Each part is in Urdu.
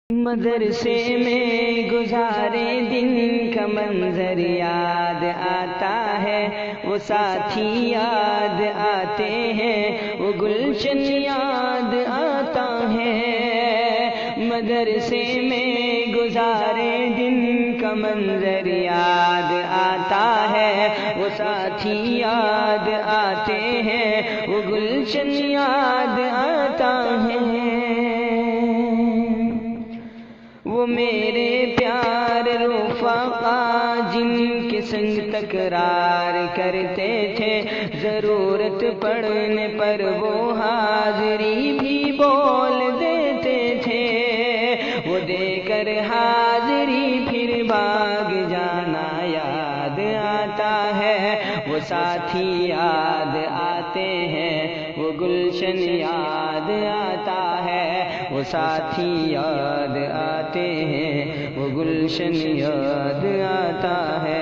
مدرسے میں گزارے دن کا منظر یاد آتا ہے، وہ ساتھی یاد آتے ہیں، وہ گلشن یاد آتا ہے۔ مدرسے میں گزارے دن کا منظر یاد آتا ہے، وہ ساتھی یاد آتے ہیں، وہ گلشن یاد آتا ہے۔ وہ میرے پیار رفقا جن کے سنگ تکرار کرتے تھے، ضرورت پڑنے پر وہ حاضری بھی بول دیتے تھے۔ وہ دے کر حاضری پھر بھاگ جانا یاد آتا ہے، وہ ساتھی یاد آتے ہیں، وہ گلشن یاد آتا ہے، وہ ساتھی یاد آتے ہیں، وہ گلشن یاد آتا ہے۔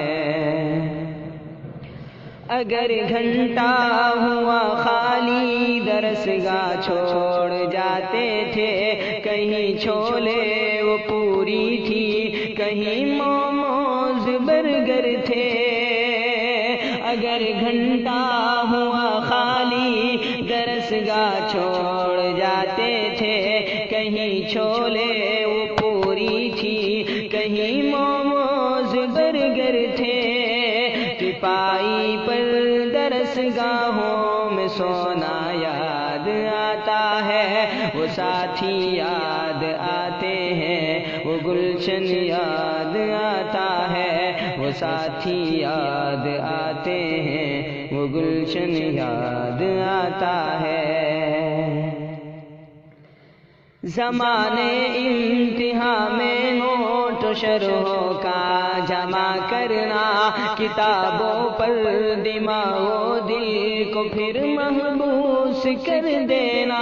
اگر گھنٹہ ہوا خالی درسگاہ چھوڑ جاتے تھے، کہیں چھولے وہ پوری تھی، کہیں موموز برگر تھے۔ اگر گھنٹہ ہوا خالی درسگاہ چھوڑ جاتے تھے، کہیں چھولے وہ پوری تھی، کہیں موموز برگر تھے۔ تپائی پر درسگاہوں میں سونا یاد آتا ہے، وہ ساتھی یاد آتے ہیں، وہ گلشن یاد آتا ہے، وہ ساتھی یاد آتے ہیں، وہ گلشن یاد آتا ہے۔ زمانے انتہا میں نوٹ و شرحوں کا جمع کرنا، کتابوں پر دماغ و دل کو پھر محبوس کر دینا۔